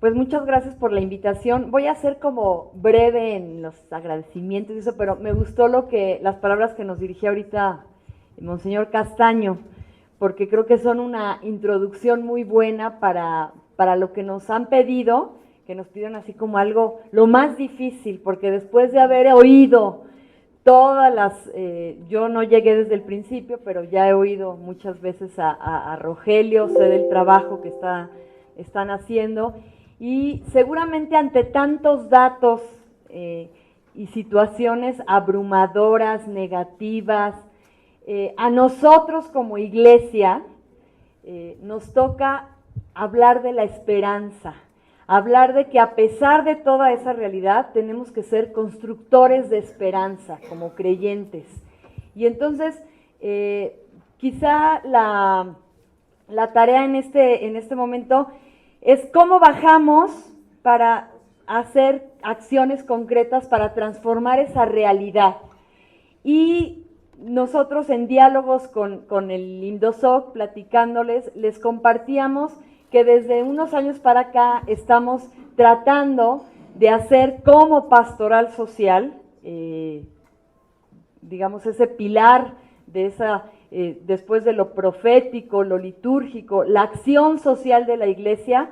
Pues muchas gracias por la invitación. Voy a ser como breve en los agradecimientos y eso, pero me gustó las palabras que nos dirigió ahorita el Monseñor Castaño, porque creo que son una introducción muy buena para lo que nos han pedido, que nos pidieron así como algo, lo más difícil, porque después de haber oído yo no llegué desde el principio, pero ya he oído muchas veces a Rogelio, sé del trabajo que están haciendo, y seguramente ante tantos datos y situaciones abrumadoras, negativas, a nosotros como iglesia nos toca hablar de la esperanza, hablar de que a pesar de toda esa realidad tenemos que ser constructores de esperanza como creyentes. Y entonces quizá la tarea en este momento es cómo bajamos para hacer acciones concretas para transformar esa realidad. Y nosotros en diálogos con el INDOSOC, platicándoles, les compartíamos que desde unos años para acá estamos tratando de hacer como pastoral social, digamos ese pilar de después de lo profético, lo litúrgico, la acción social de la iglesia,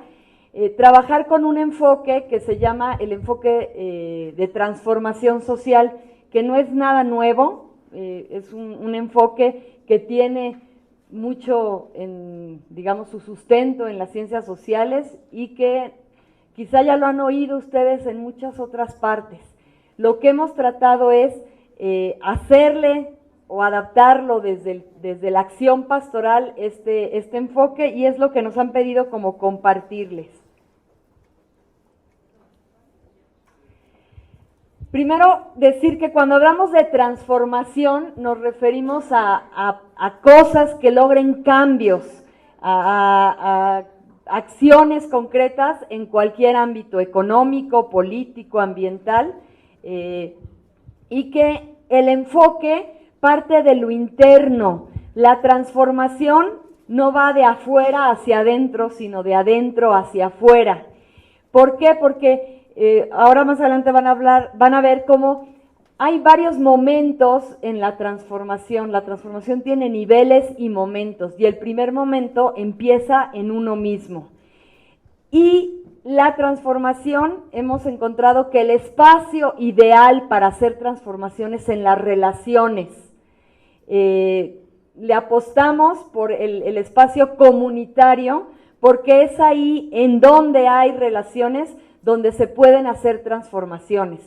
trabajar con un enfoque que se llama el enfoque de transformación social, que no es nada nuevo, es un enfoque que tiene mucho digamos, su sustento en las ciencias sociales y que quizá ya lo han oído ustedes en muchas otras partes. Lo que hemos tratado es hacerle o adaptarlo desde la acción pastoral este enfoque, y es lo que nos han pedido como compartirles. Primero, decir que cuando hablamos de transformación nos referimos a cosas que logren cambios, a acciones concretas en cualquier ámbito económico, político, ambiental, y que el enfoque parte de lo interno. La transformación no va de afuera hacia adentro, sino de adentro hacia afuera. ¿Por qué? Porque ahora más adelante van a ver cómo hay varios momentos en la transformación. La transformación tiene niveles y momentos, y el primer momento empieza en uno mismo. Y la transformación, hemos encontrado que el espacio ideal para hacer transformaciones en las relaciones. Le apostamos por el espacio comunitario, porque es ahí en donde hay relaciones donde se pueden hacer transformaciones.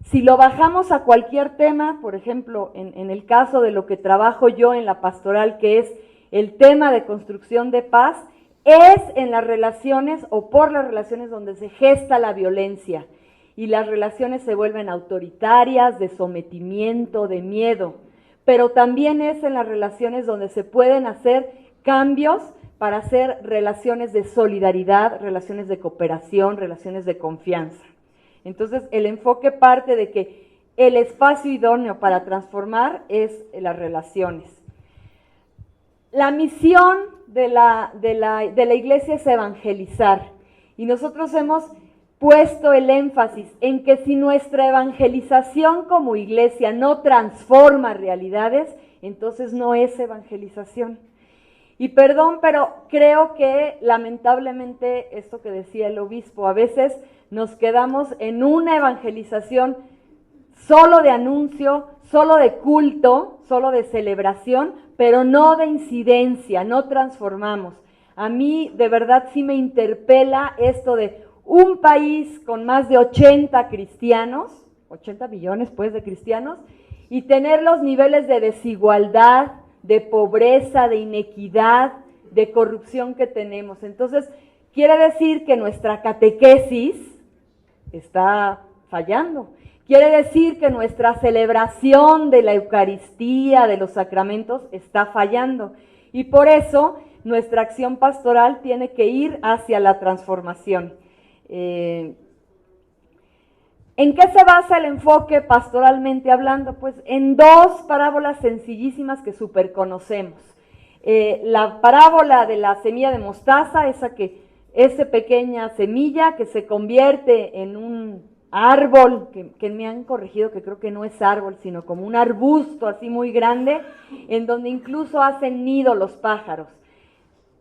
Si lo bajamos a cualquier tema, por ejemplo, en el caso de lo que trabajo yo en la pastoral, que es el tema de construcción de paz, es en las relaciones o por las relaciones donde se gesta la violencia, y las relaciones se vuelven autoritarias, de sometimiento, de miedo, pero también es en las relaciones donde se pueden hacer cambios para hacer relaciones de solidaridad, relaciones de cooperación, relaciones de confianza. Entonces, el enfoque parte de que el espacio idóneo para transformar es las relaciones. La misión de la iglesia es evangelizar, y nosotros hemos puesto el énfasis en que si nuestra evangelización como iglesia no transforma realidades, entonces no es evangelización. Y perdón, pero creo que lamentablemente esto que decía el obispo, a veces nos quedamos en una evangelización solo de anuncio, solo de culto, solo de celebración, pero no de incidencia, no transformamos. A mí de verdad sí me interpela esto de un país con más de 80 cristianos, 80 millones pues de cristianos, y tener los niveles de desigualdad, de pobreza, de inequidad, de corrupción que tenemos. Entonces, quiere decir que nuestra catequesis está fallando. Quiere decir que nuestra celebración de la Eucaristía, de los sacramentos, está fallando. Y por eso nuestra acción pastoral tiene que ir hacia la transformación. ¿En qué se basa el enfoque pastoralmente hablando? Pues en dos parábolas sencillísimas que súper conocemos. La parábola de la semilla de mostaza, esa que esa pequeña semilla que se convierte en un árbol, que me han corregido que creo que no es árbol, sino como un arbusto así muy grande, en donde incluso hacen nido los pájaros.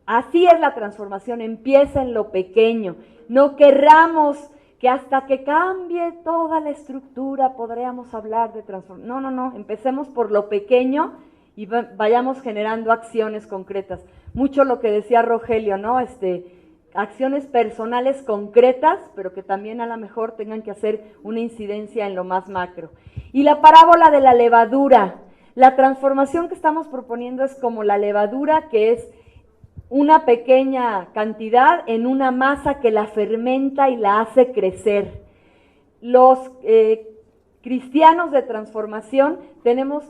Así es la transformación, empieza en lo pequeño. No querramos que hasta que cambie toda la estructura podríamos hablar de transformación. No, empecemos por lo pequeño y vayamos generando acciones concretas. Mucho lo que decía Rogelio, ¿no? Acciones personales concretas, pero que también a lo mejor tengan que hacer una incidencia en lo más macro. Y la parábola de la levadura. La transformación que estamos proponiendo es como la levadura, que es una pequeña cantidad en una masa que la fermenta y la hace crecer. Los cristianos de transformación tenemos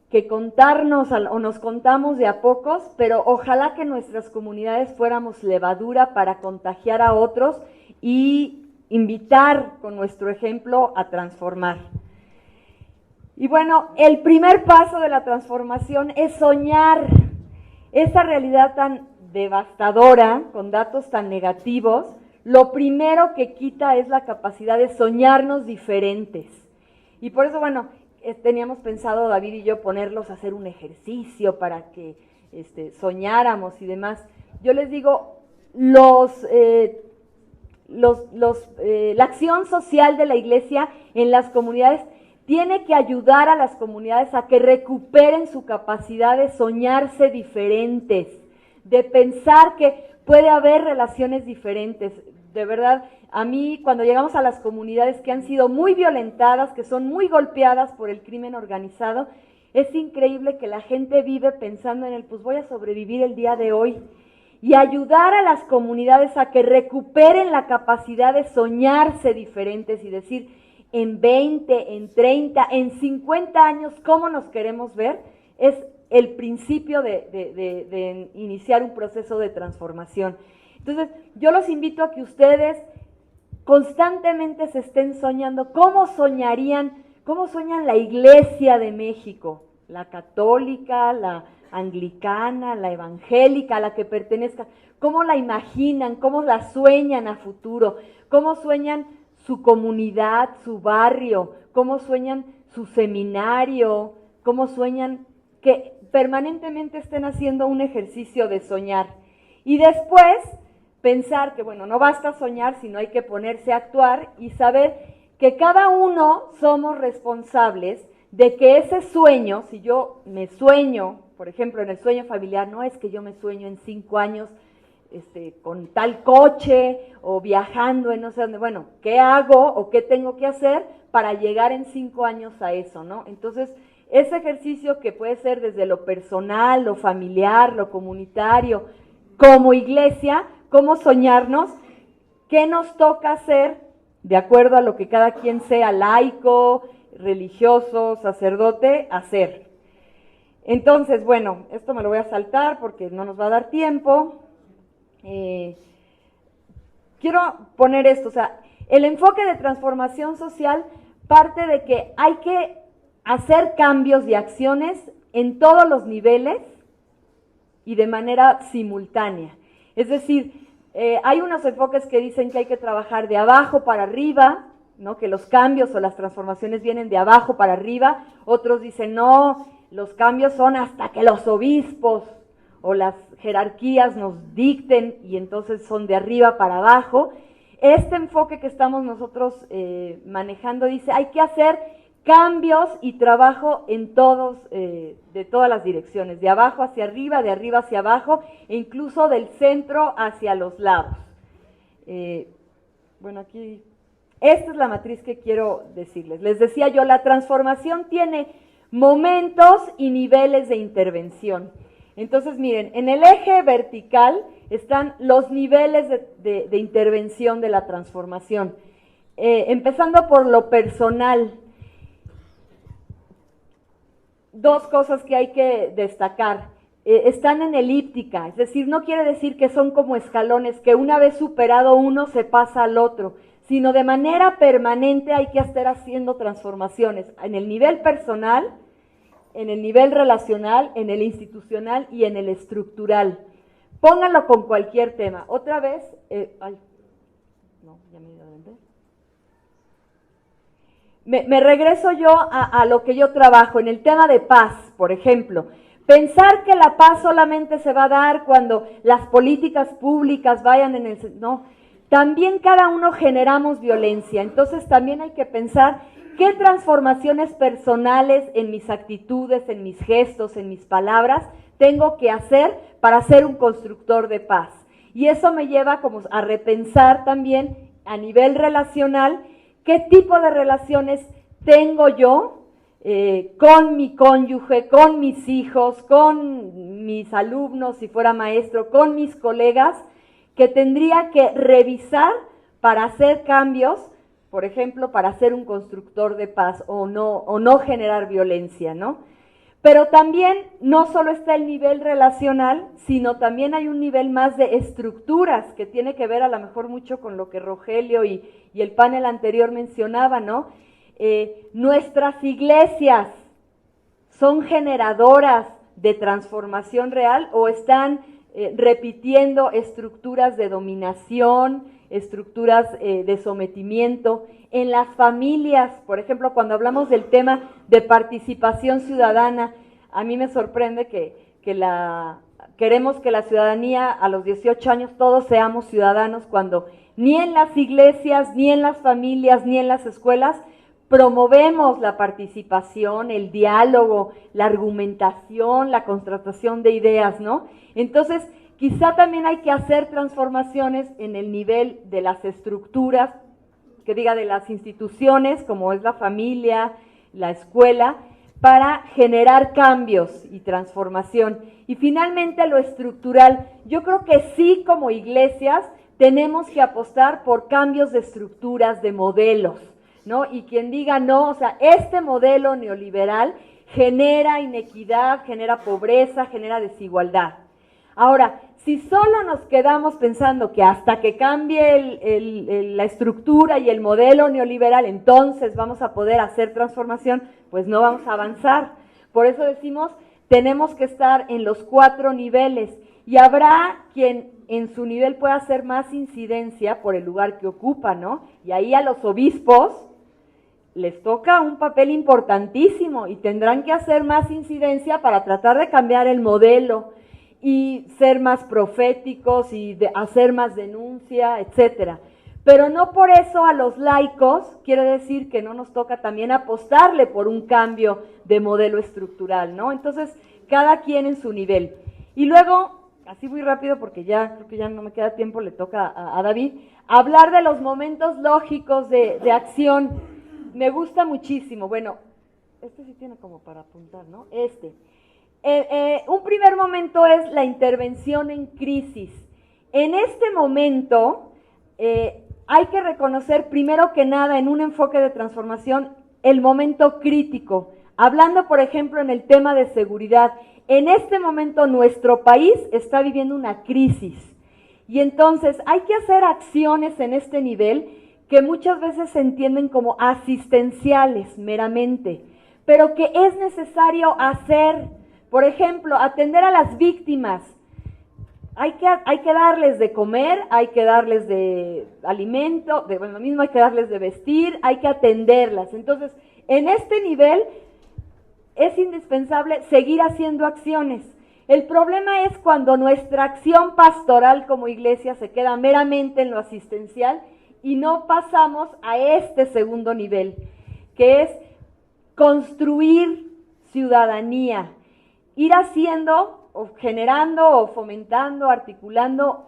que contarnos, o nos contamos de a pocos, pero ojalá que nuestras comunidades fuéramos levadura para contagiar a otros y invitar con nuestro ejemplo a transformar. Y bueno, el primer paso de la transformación es soñar. Esa realidad tan devastadora, con datos tan negativos, lo primero que quita es la capacidad de soñarnos diferentes. Y por eso, bueno, teníamos pensado David y yo ponerlos a hacer un ejercicio para que soñáramos y demás. Yo les digo, la acción social de la iglesia en las comunidades tiene que ayudar a las comunidades a que recuperen su capacidad de soñarse diferentes, de pensar que puede haber relaciones diferentes. De verdad, a mí cuando llegamos a las comunidades que han sido muy violentadas, que son muy golpeadas por el crimen organizado, es increíble que la gente vive pensando en pues voy a sobrevivir el día de hoy. Y ayudar a las comunidades a que recuperen la capacidad de soñarse diferentes y decir, en 20, en 30, en 50 años, ¿cómo nos queremos ver? Es el principio de iniciar un proceso de transformación. Entonces, yo los invito a que ustedes constantemente se estén soñando. ¿Cómo soñan la Iglesia de México? La católica, la anglicana, la evangélica, a la que pertenezca. ¿Cómo la imaginan? ¿Cómo la sueñan a futuro? ¿Cómo sueñan su comunidad, su barrio? ¿Cómo sueñan su seminario? ¿Cómo sueñan que permanentemente estén haciendo un ejercicio de soñar? Y después pensar que, bueno, no basta soñar, sino hay que ponerse a actuar y saber que cada uno somos responsables de que ese sueño, si yo me sueño, por ejemplo, en el sueño familiar, no es que yo me sueño en 5 años con tal coche o viajando en no sé dónde, bueno, ¿qué hago o qué tengo que hacer para llegar en 5 años a eso, ¿no? Entonces, ese ejercicio que puede ser desde lo personal, lo familiar, lo comunitario, como iglesia, cómo soñarnos, qué nos toca hacer de acuerdo a lo que cada quien sea, laico, religioso, sacerdote, hacer. Entonces, bueno, esto me lo voy a saltar porque no nos va a dar tiempo. Quiero poner esto, o sea, el enfoque de transformación social parte de que hay que hacer cambios y acciones en todos los niveles y de manera simultánea. Es decir, hay unos enfoques que dicen que hay que trabajar de abajo para arriba, ¿no? Que los cambios o las transformaciones vienen de abajo para arriba. Otros dicen, no, los cambios son hasta que los obispos o las jerarquías nos dicten y entonces son de arriba para abajo. Este enfoque que estamos nosotros manejando dice, hay que hacer cambios y trabajo en de todas las direcciones, de abajo hacia arriba, de arriba hacia abajo, e incluso del centro hacia los lados. Bueno, aquí, esta es la matriz que quiero decirles. Les decía yo, la transformación tiene momentos y niveles de intervención. Entonces, miren, en el eje vertical están los niveles de intervención de la transformación. Empezando por lo personal. Dos cosas que hay que destacar. Están en elíptica, es decir, no quiere decir que son como escalones, que una vez superado uno se pasa al otro, sino de manera permanente hay que estar haciendo transformaciones en el nivel personal, en el nivel relacional, en el institucional y en el estructural. Pónganlo con cualquier tema. Otra vez, no, ya me he ido a vender. Me regreso yo a lo que yo trabajo, en el tema de paz, por ejemplo. Pensar que la paz solamente se va a dar cuando las políticas públicas vayan en el... No, también cada uno generamos violencia, entonces también hay que pensar qué transformaciones personales en mis actitudes, en mis gestos, en mis palabras, tengo que hacer para ser un constructor de paz. Y eso me lleva como a repensar también a nivel relacional qué tipo de relaciones tengo yo con mi cónyuge, con mis hijos, con mis alumnos, si fuera maestro, con mis colegas, que tendría que revisar para hacer cambios, por ejemplo, para ser un constructor de paz o no generar violencia, ¿no? Pero también no solo está el nivel relacional, sino también hay un nivel más de estructuras que tiene que ver a lo mejor mucho con lo que Rogelio y el panel anterior mencionaba, ¿no? Nuestras iglesias son generadoras de transformación real o están repitiendo estructuras de dominación, estructuras de sometimiento. En las familias, por ejemplo, cuando hablamos del tema de participación ciudadana, a mí me sorprende que queremos que la ciudadanía a los 18 años todos seamos ciudadanos, cuando ni en las iglesias, ni en las familias, ni en las escuelas promovemos la participación, el diálogo, la argumentación, la contrastación de ideas, ¿no? Entonces, quizá también hay que hacer transformaciones en el nivel de las estructuras, que diga de las instituciones, como es la familia, la escuela, para generar cambios y transformación. Y finalmente lo estructural, yo creo que sí, como iglesias tenemos que apostar por cambios de estructuras, de modelos, ¿no? Y quien diga no, o sea, este modelo neoliberal genera inequidad, genera pobreza, genera desigualdad. Ahora, si solo nos quedamos pensando que hasta que cambie la estructura y el modelo neoliberal, entonces vamos a poder hacer transformación, pues no vamos a avanzar. Por eso decimos, tenemos que estar en los 4 niveles y habrá quien en su nivel pueda hacer más incidencia por el lugar que ocupa, ¿no? Y ahí a los obispos les toca un papel importantísimo y tendrán que hacer más incidencia para tratar de cambiar el modelo y ser más proféticos y hacer más denuncia, etcétera. Pero no por eso a los laicos quiere decir que no nos toca también apostarle por un cambio de modelo estructural, ¿no? Entonces, cada quien en su nivel. Y luego, así muy rápido porque ya creo que ya no me queda tiempo, le toca a David, hablar de los momentos lógicos de acción. Me gusta muchísimo. Bueno, este sí tiene como para apuntar, ¿no? Un primer momento es la intervención en crisis. En este momento hay que reconocer primero que nada en un enfoque de transformación el momento crítico. Hablando, por ejemplo, en el tema de seguridad, en este momento nuestro país está viviendo una crisis y entonces hay que hacer acciones en este nivel que muchas veces se entienden como asistenciales meramente, pero que es necesario hacer. Por ejemplo, atender a las víctimas. Hay que darles de comer, hay que darles de alimento, lo mismo hay que darles de vestir, hay que atenderlas. Entonces, en este nivel es indispensable seguir haciendo acciones. El problema es cuando nuestra acción pastoral como iglesia se queda meramente en lo asistencial y no pasamos a este segundo nivel, que es construir ciudadanía, ir haciendo o generando o fomentando, articulando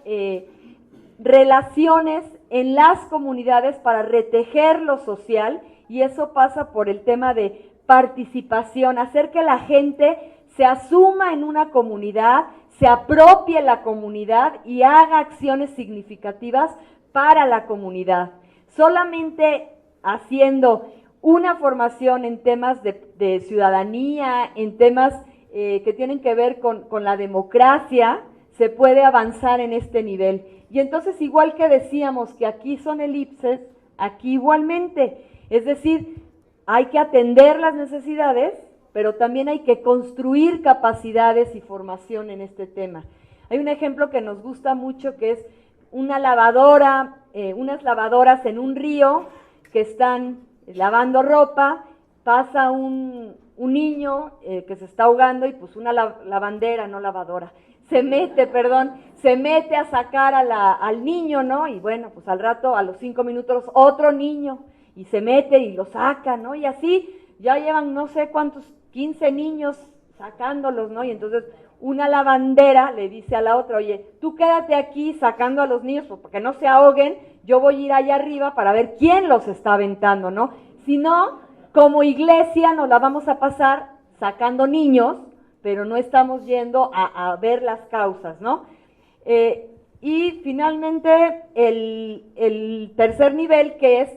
relaciones en las comunidades para retejer lo social, y eso pasa por el tema de participación, hacer que la gente se asuma en una comunidad, se apropie la comunidad y haga acciones significativas para la comunidad. Solamente haciendo una formación en temas de ciudadanía, en temas que tienen que ver con la democracia, se puede avanzar en este nivel. Y entonces, igual que decíamos que aquí son elipses, aquí igualmente. Es decir, hay que atender las necesidades, pero también hay que construir capacidades y formación en este tema. Hay un ejemplo que nos gusta mucho que es una lavadora, unas lavadoras en un río que están lavando ropa, pasa un niño que se está ahogando y pues una lavandera, no lavadora, se mete a sacar al niño, ¿no? Y bueno, pues al rato, a los 5 minutos, otro niño, y se mete y lo saca, ¿no? Y así ya llevan no sé cuántos, 15 niños sacándolos, ¿no? Y entonces una lavandera le dice a la otra, oye, tú quédate aquí sacando a los niños porque no se ahoguen, yo voy a ir allá arriba para ver quién los está aventando, ¿no? Si no, como iglesia nos la vamos a pasar sacando niños, pero no estamos yendo a ver las causas, ¿no? Y finalmente el tercer nivel, que es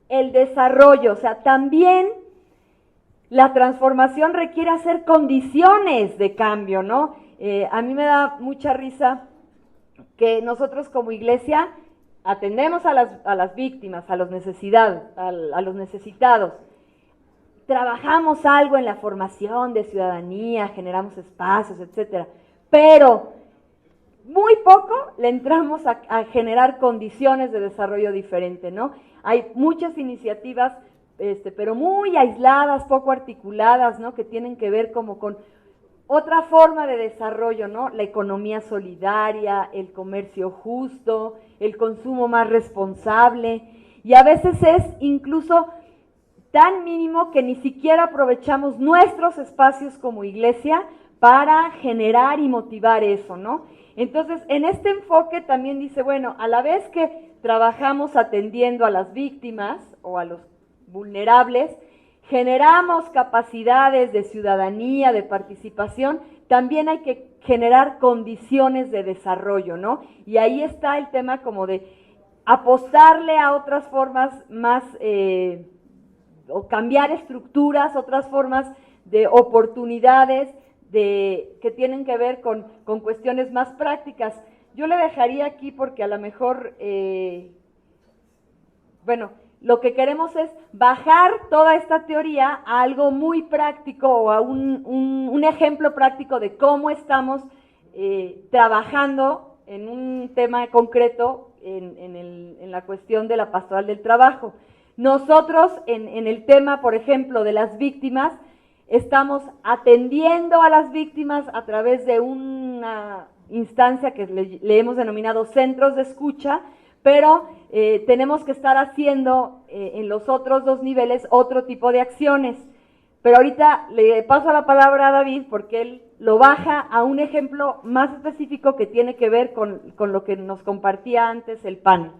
el desarrollo, o sea, también la transformación requiere hacer condiciones de cambio, ¿no? A mí me da mucha risa que nosotros como iglesia atendemos a las víctimas, a los necesitados, trabajamos algo en la formación de ciudadanía, generamos espacios, etcétera, pero muy poco le entramos a generar condiciones de desarrollo diferente, ¿no? Hay muchas iniciativas, pero muy aisladas, poco articuladas, ¿no? Que tienen que ver como con otra forma de desarrollo, ¿no? La economía solidaria, el comercio justo, el consumo más responsable, y a veces es incluso tan mínimo que ni siquiera aprovechamos nuestros espacios como iglesia para generar y motivar eso, ¿no? Entonces, en este enfoque también dice, bueno, a la vez que trabajamos atendiendo a las víctimas o a los vulnerables, generamos capacidades de ciudadanía, de participación, también hay que generar condiciones de desarrollo, ¿no? Y ahí está el tema como de apostarle a otras formas más, o cambiar estructuras, otras formas de oportunidades que tienen que ver con cuestiones más prácticas. Yo le dejaría aquí porque a lo mejor, bueno, lo que queremos es bajar toda esta teoría a algo muy práctico o a un ejemplo práctico de cómo estamos trabajando en un tema concreto en la cuestión de la pastoral del trabajo. Nosotros en el tema, por ejemplo, de las víctimas, estamos atendiendo a las víctimas a través de una instancia que le hemos denominado centros de escucha, pero tenemos que estar haciendo en los otros dos niveles otro tipo de acciones. Pero ahorita le paso la palabra a David porque él lo baja a un ejemplo más específico que tiene que ver con lo que nos compartía antes el PAN.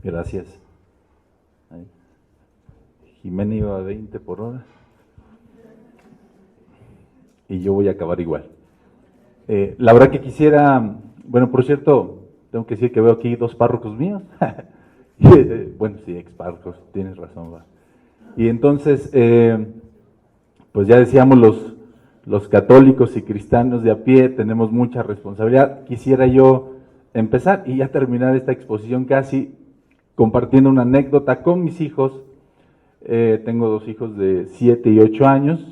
Gracias. Jimena iba a 20 por hora y yo voy a acabar igual. La verdad que quisiera, bueno, por cierto, tengo que decir que veo aquí 2 párrocos míos. Bueno, sí, ex párrocos, tienes razón, va. Y entonces, pues ya decíamos, los católicos y cristianos de a pie tenemos mucha responsabilidad. Quisiera yo empezar y ya terminar esta exposición casi compartiendo una anécdota con mis hijos. Tengo 2 hijos de 7 y 8 años,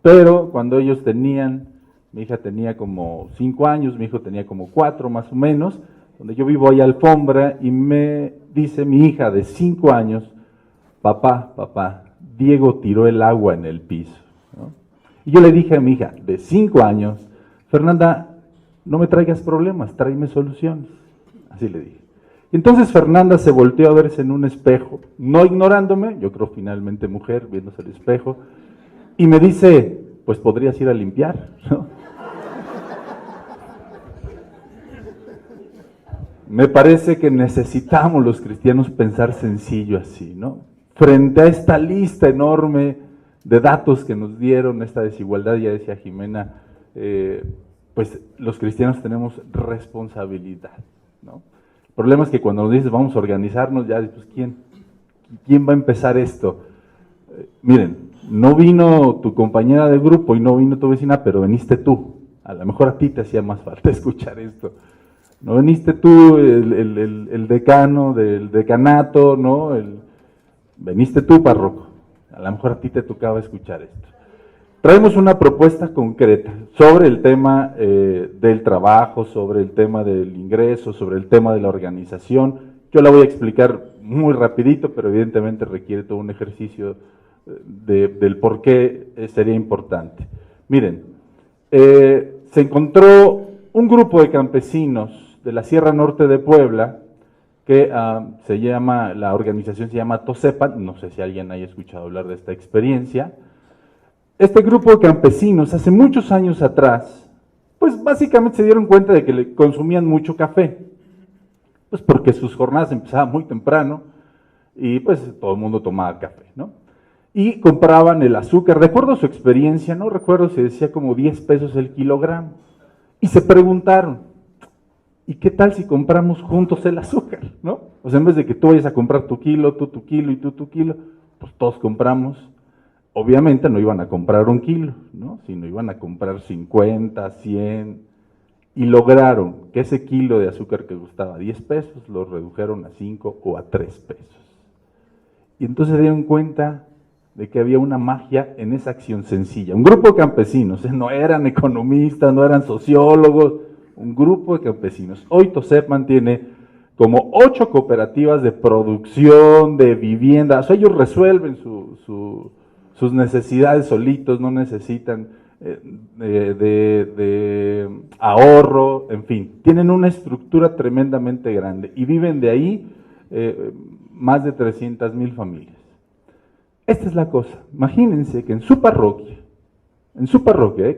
pero cuando ellos mi hija tenía como 5 años, mi hijo tenía como 4 más o menos, donde yo vivo ahí Alfombra, y me dice mi hija de 5 años, papá, Diego tiró el agua en el piso, ¿no? Y yo le dije a mi hija de 5 años, Fernanda, no me traigas problemas, tráeme soluciones, así le dije. Y entonces Fernanda se volteó a verse en un espejo, no ignorándome, yo creo finalmente mujer, viéndose el espejo, y me dice, pues podrías ir a limpiar, ¿no? Me parece que necesitamos los cristianos pensar sencillo así, ¿no? Frente a esta lista enorme de datos que nos dieron, esta desigualdad, ya decía Jimena, pues los cristianos tenemos responsabilidad, ¿no? El problema es que cuando nos dices vamos a organizarnos, ya pues ¿quién va a empezar esto? Miren, no vino tu compañera de grupo y no vino tu vecina, pero veniste tú. A lo mejor a ti te hacía más falta escuchar esto. No veniste tú, el decano del decanato, ¿no? Veniste tú, párroco. A lo mejor a ti te tocaba escuchar esto. traemos una propuesta concreta sobre el tema del trabajo, sobre el tema del ingreso, sobre el tema de la organización. Yo la voy a explicar muy rapidito, pero evidentemente requiere todo un ejercicio del por qué sería importante. Miren, se encontró un grupo de campesinos de la Sierra Norte de Puebla, que la organización se llama TOSEPAN, no sé si alguien haya escuchado hablar de esta experiencia. Este grupo de campesinos, hace muchos años atrás, pues básicamente se dieron cuenta de que le consumían mucho café, pues porque sus jornadas empezaban muy temprano y pues todo el mundo tomaba café, ¿no? Y compraban el azúcar, recuerdo su experiencia, no recuerdo si decía como 10 pesos el kilogramo, y se preguntaron, ¿y qué tal si compramos juntos el azúcar, no? O sea, en vez de que tú vayas a comprar tu kilo, tú tu kilo y tú tu kilo, pues todos compramos. Obviamente no iban a comprar un kilo, ¿no? Sino iban a comprar 50, 100, y lograron que ese kilo de azúcar que costaba 10 pesos lo redujeron a 5 o a 3 pesos. Y entonces se dieron cuenta de que había una magia en esa acción sencilla. Un grupo de campesinos, no eran economistas, no eran sociólogos, un grupo de campesinos. Hoy TOSEPAN tiene como 8 cooperativas de producción de vivienda, o sea, ellos resuelven sus necesidades solitos, no necesitan de ahorro, en fin, tienen una estructura tremendamente grande y viven de ahí más de 300,000 familias. Esta es la cosa, imagínense que en su parroquia,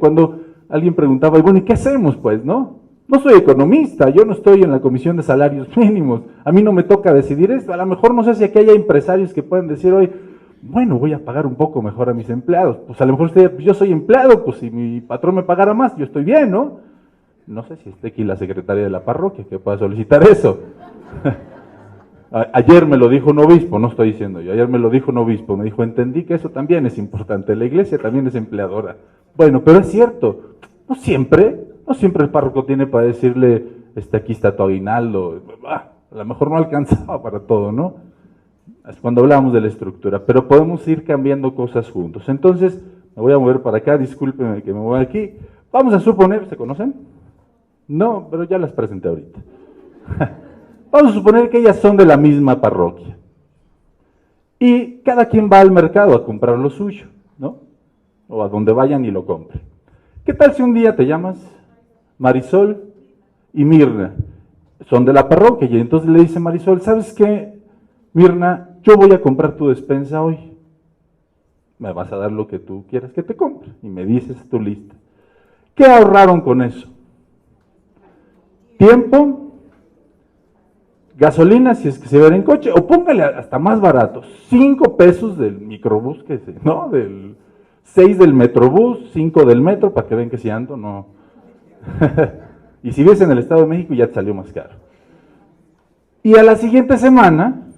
cuando alguien preguntaba, bueno, ¿y qué hacemos pues, no? No soy economista, yo no estoy en la comisión de salarios mínimos, a mí no me toca decidir esto, a lo mejor no sé si aquí haya empresarios que pueden decir hoy, bueno, voy a pagar un poco mejor a mis empleados, pues a lo mejor usted, pues yo soy empleado, pues si mi patrón me pagara más, yo estoy bien, ¿no? No sé si esté aquí la secretaria de la parroquia que pueda solicitar eso. Ayer me lo dijo un obispo, no estoy diciendo yo, ayer me lo dijo un obispo, me dijo, entendí que eso también es importante, la iglesia también es empleadora. Bueno, pero es cierto, no siempre el párroco tiene para decirle, aquí está tu aguinaldo, a lo mejor no alcanzaba para todo, ¿no? Es cuando hablábamos de la estructura, pero podemos ir cambiando cosas juntos. Entonces, me voy a mover para acá, discúlpenme que me voy aquí. Vamos a suponer, ¿se conocen? No, pero ya las presenté ahorita. Vamos a suponer que ellas son de la misma parroquia. Y cada quien va al mercado a comprar lo suyo, ¿no? O a donde vayan y lo compren. ¿Qué tal si un día te llamas Marisol y Mirna? Son de la parroquia y entonces le dice Marisol, ¿sabes qué, Mirna? Yo voy a comprar tu despensa hoy. Me vas a dar lo que tú quieras que te compre y me dices tu lista. ¿Qué ahorraron con eso? Tiempo, gasolina si es que se va en coche, o póngale hasta más barato, 5 pesos del microbús, ¿no? Del 6 del metrobús, 5 del metro, para que vean que si ando, no. Y si vives en el Estado de México ya te salió más caro. Y a la siguiente semana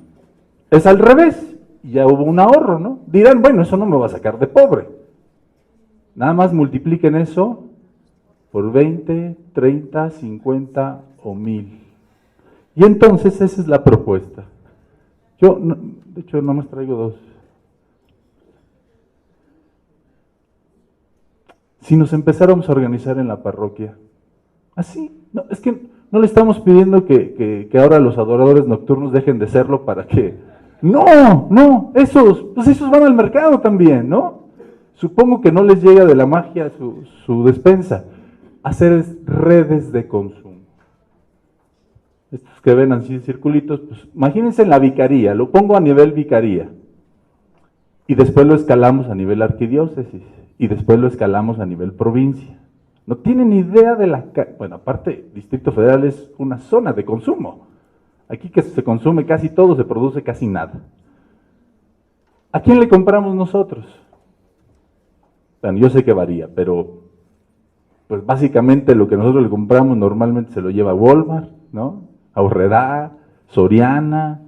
es al revés, ya hubo un ahorro, ¿no? Dirán, bueno, eso no me va a sacar de pobre. Nada más multipliquen eso por 20, 30, 50 o 1000. Y entonces esa es la propuesta. Yo, de hecho, no más traigo 2. Si nos empezáramos a organizar en la parroquia, así, no, es que no le estamos pidiendo que ahora los adoradores nocturnos dejen de serlo para que... No, esos van al mercado también, ¿no? Supongo que no les llega de la magia su despensa. Hacer redes de consumo. Estos que ven así circulitos, pues imagínense en la vicaría, lo pongo a nivel vicaría, y después lo escalamos a nivel arquidiócesis, y después lo escalamos a nivel provincia. No tienen idea de bueno, aparte, Distrito Federal es una zona de consumo. Aquí que se consume casi todo, se produce casi nada. ¿A quién le compramos nosotros? Bueno, yo sé que varía, pero pues básicamente lo que nosotros le compramos normalmente se lo lleva Walmart, ¿no? Aurrerá, Soriana.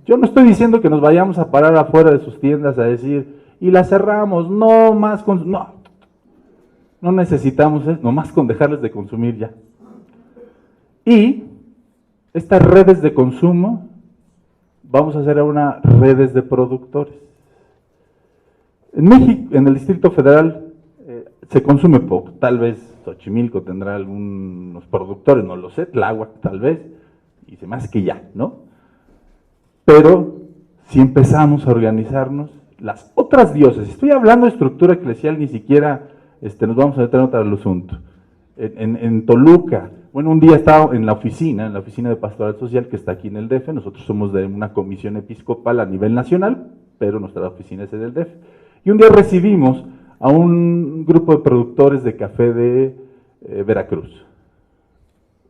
Yo no estoy diciendo que nos vayamos a parar afuera de sus tiendas a decir, y la cerramos, no más, no necesitamos eso, nomás con dejarles de consumir ya. Y estas redes de consumo, vamos a hacer ahora redes de productores. En México, en el Distrito Federal, se consume poco. Tal vez Xochimilco tendrá algunos productores, no lo sé, Tláhuac tal vez, y se me hace que ya, ¿no? Pero si empezamos a organizarnos, las otras diócesis, estoy hablando de estructura eclesial, ni siquiera nos vamos a meter en otro asunto. En Toluca, bueno, un día estaba en la oficina de Pastoral Social que está aquí en el DF, nosotros somos de una comisión episcopal a nivel nacional, pero nuestra oficina es en el DF, y un día recibimos a un grupo de productores de café de Veracruz.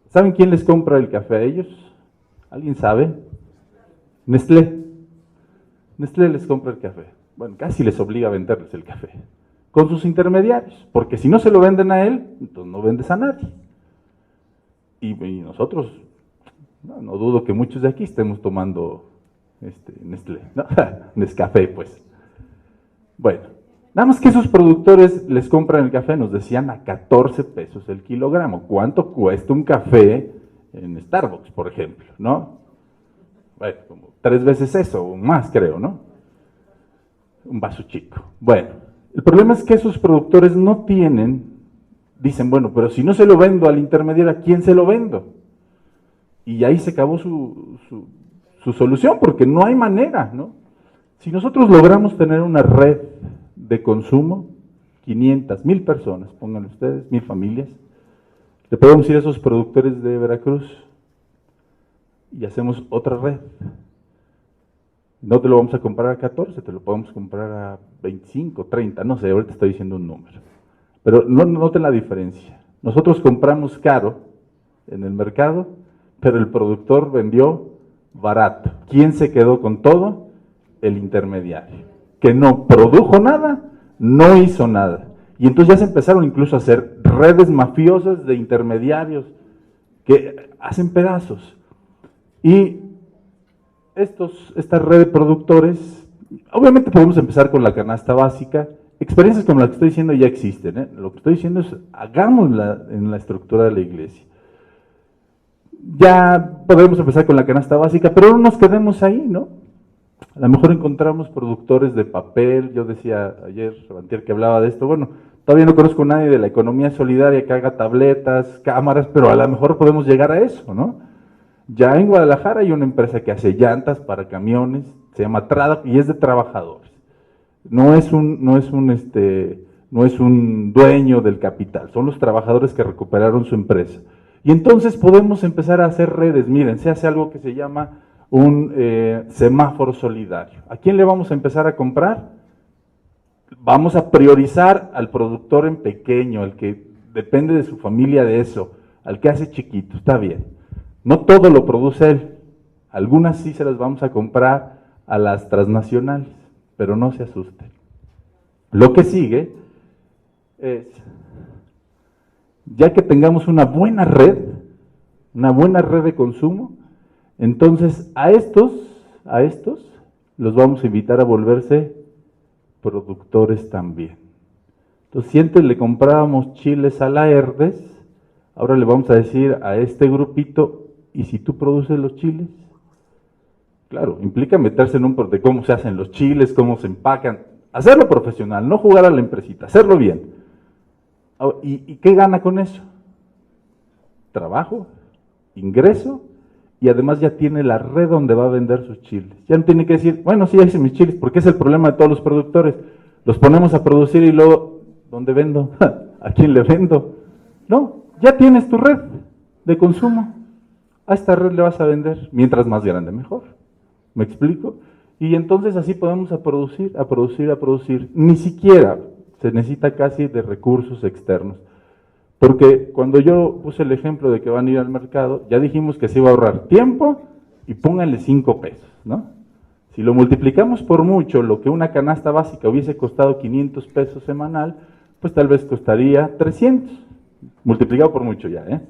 ¿Saben quién les compra el café a ellos? ¿Alguien sabe? Nestlé. Nestlé les compra el café. Bueno, casi les obliga a venderles el café. Con sus intermediarios, porque si no se lo venden a él, entonces no vendes a nadie. Y nosotros, no dudo que muchos de aquí estemos tomando Nestlé, ¿no? Nescafé, pues. Bueno, nada más que esos productores les compran el café, nos decían a 14 pesos el kilogramo. ¿Cuánto cuesta un café en Starbucks, por ejemplo, no? Bueno, como 3 veces eso, o más creo, ¿no? Un vaso chico. Bueno, el problema es que esos productores no dicen, bueno, pero si no se lo vendo al intermediario, ¿a quién se lo vendo? Y ahí se acabó su solución, porque no hay manera, ¿no? Si nosotros logramos tener una red de consumo, 500, 1000 personas, pónganle ustedes, 1000 familias, le podemos ir a esos productores de Veracruz y hacemos otra red. No te lo vamos a comprar a 14, te lo podemos comprar a 25, 30, no sé, ahorita estoy diciendo un número. Pero no noten la diferencia. Nosotros compramos caro en el mercado, pero el productor vendió barato. ¿Quién se quedó con todo? El intermediario, que no produjo nada, no hizo nada. Y entonces ya se empezaron incluso a hacer redes mafiosas de intermediarios que hacen pedazos. Y esta red de productores, obviamente podemos empezar con la canasta básica. Experiencias como las que estoy diciendo ya existen, ¿eh? Lo que estoy diciendo es, hagámosla en la estructura de la iglesia. Ya podemos empezar con la canasta básica, pero no nos quedemos ahí, ¿no? A lo mejor encontramos productores de papel. Yo decía ayer, antier, que hablaba de esto, bueno, todavía no conozco a nadie de la economía solidaria que haga tabletas, cámaras, pero a lo mejor podemos llegar a eso, ¿no? Ya en Guadalajara hay una empresa que hace llantas para camiones, se llama Trada y es de trabajadores. No es un dueño del capital, son los trabajadores que recuperaron su empresa. Y entonces podemos empezar a hacer redes. Miren, se hace algo que se llama un semáforo solidario. ¿A quién le vamos a empezar a comprar? Vamos a priorizar al productor en pequeño, al que depende de su familia de eso, al que hace chiquito, está bien. No todo lo produce él, algunas sí se las vamos a comprar a las transnacionales, pero no se asusten. Lo que sigue es, ya que tengamos una buena red de consumo, entonces a estos los vamos a invitar a volverse productores también. Entonces, si antes le comprábamos chiles a la Herdes, ahora le vamos a decir a este grupito, ¿y si tú produces los chiles? Claro, implica meterse en un de cómo se hacen los chiles, cómo se empacan, hacerlo profesional, no jugar a la empresita, hacerlo bien. ¿Y qué gana con eso? Trabajo, ingreso, y además ya tiene la red donde va a vender sus chiles. Ya no tiene que decir, bueno, sí, ya hice mis chiles, porque es el problema de todos los productores. Los ponemos a producir y luego, ¿dónde vendo? ¿A quién le vendo? No, ya tienes tu red de consumo. A esta red le vas a vender, mientras más grande mejor. ¿Me explico? Y entonces así podemos a producir. Ni siquiera se necesita casi de recursos externos. Porque cuando yo puse el ejemplo de que van a ir al mercado, ya dijimos que se iba a ahorrar tiempo y pónganle 5 pesos, ¿no? Si lo multiplicamos por mucho, lo que una canasta básica hubiese costado 500 pesos semanal, pues tal vez costaría 300, multiplicado por mucho ya, ¿eh?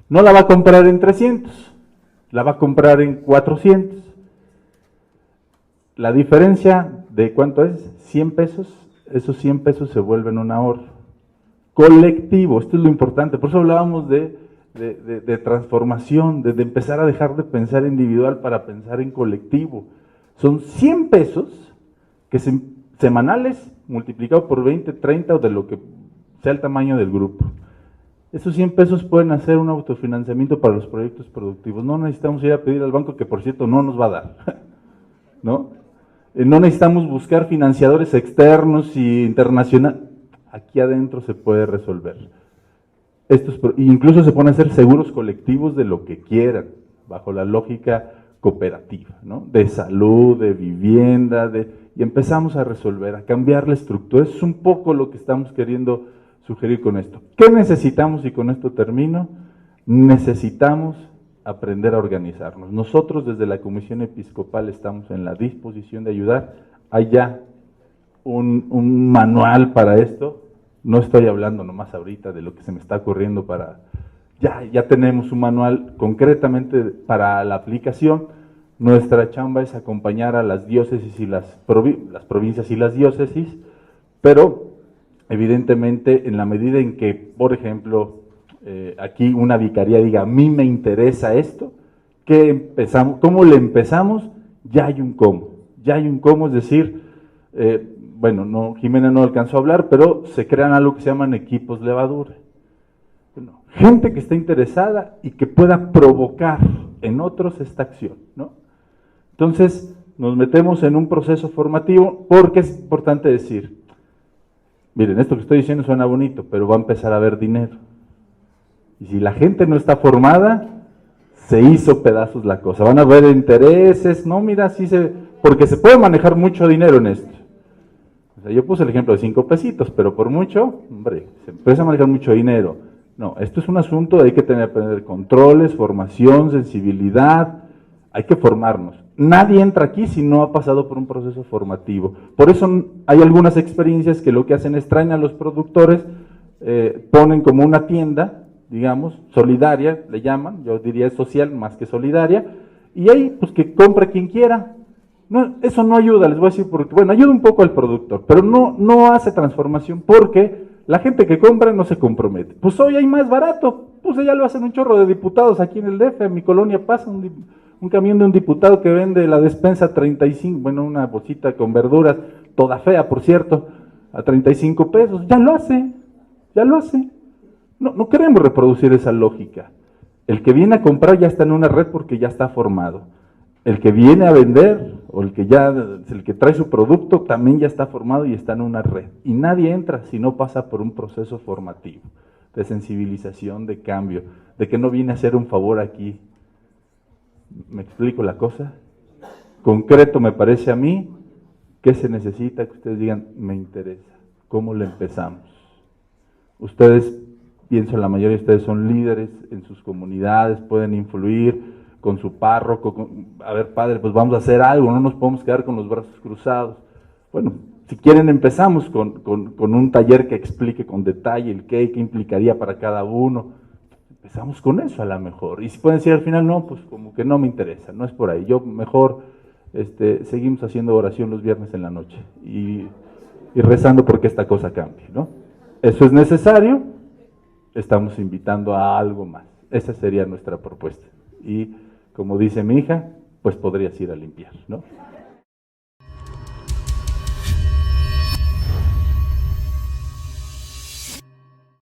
No la va a comprar en 300, la va a comprar en 400. La diferencia de ¿cuánto es? 100 pesos, esos 100 pesos se vuelven un ahorro colectivo. Esto es lo importante, por eso hablábamos de transformación, de empezar a dejar de pensar individual para pensar en colectivo. Son 100 pesos que se semanales multiplicado por 20, 30 o de lo que sea el tamaño del grupo. Esos 100 pesos pueden hacer un autofinanciamiento para los proyectos productivos. No necesitamos ir a pedir al banco, que por cierto no nos va a dar, ¿no? No necesitamos buscar financiadores externos y internacionales. Aquí adentro se puede resolver. Incluso se pueden hacer seguros colectivos de lo que quieran, bajo la lógica cooperativa, ¿no? De salud, de vivienda, y empezamos a resolver, a cambiar la estructura. Eso es un poco lo que estamos queriendo sugerir con esto. ¿Qué necesitamos? Y con esto termino. Necesitamos aprender a organizarnos. Nosotros desde la Comisión Episcopal estamos en la disposición de ayudar. Hay ya un manual para esto. No estoy hablando nomás ahorita de lo que se me está ocurriendo para... Ya tenemos un manual concretamente para la aplicación. Nuestra chamba es acompañar a las diócesis y las provincias y las diócesis, pero evidentemente en la medida en que, por ejemplo, aquí una vicaría diga, a mí me interesa esto, ¿cómo le empezamos? Ya hay un cómo, es decir, bueno, no, Jimena no alcanzó a hablar, pero se crean algo que se llaman equipos levadura. Bueno, gente que está interesada y que pueda provocar en otros esta acción, ¿no? Entonces, nos metemos en un proceso formativo, porque es importante decir, miren, esto que estoy diciendo suena bonito, pero va a empezar a haber dinero. Y si la gente no está formada, se hizo pedazos la cosa. Van a haber intereses, no, mira, porque se puede manejar mucho dinero en esto. O sea, yo puse el ejemplo de 5 pesitos, pero por mucho, hombre, se empieza a manejar mucho dinero. No, esto es un asunto de hay que aprender controles, formación, sensibilidad, hay que formarnos. Nadie entra aquí si no ha pasado por un proceso formativo. Por eso hay algunas experiencias que lo que hacen es traen a los productores, ponen como una tienda, digamos, solidaria, le llaman, yo diría social más que solidaria, y ahí pues que compre quien quiera. No, eso no ayuda, les voy a decir, porque, bueno, ayuda un poco al productor, pero no hace transformación porque la gente que compra no se compromete. Pues hoy hay más barato, pues ya lo hacen un chorro de diputados aquí en el DF, en mi colonia pasa un camión de un diputado que vende la despensa 35, bueno, una bolsita con verduras, toda fea, por cierto, a 35 pesos, ya lo hace. No queremos reproducir esa lógica. El que viene a comprar ya está en una red porque ya está formado. El que viene a vender, o el que trae su producto, también ya está formado y está en una red. Y nadie entra si no pasa por un proceso formativo, de sensibilización, de cambio, de que no viene a hacer un favor aquí. ¿Me explico la cosa? Concreto me parece a mí, ¿qué se necesita? Que ustedes digan, me interesa. ¿Cómo le empezamos? Ustedes, pienso la mayoría de ustedes son líderes en sus comunidades, pueden influir con su párroco, a ver, padre, pues vamos a hacer algo, no nos podemos quedar con los brazos cruzados. Bueno, si quieren empezamos con un taller que explique con detalle el qué implicaría para cada uno. Empezamos con eso a lo mejor. Y si pueden decir al final, no, pues como que no me interesa, no es por ahí. Yo mejor seguimos haciendo oración los viernes en la noche y rezando porque esta cosa cambie, ¿no? Eso es necesario, estamos invitando a algo más. Esa sería nuestra propuesta. Y como dice mi hija, pues podrías ir a limpiar, ¿no?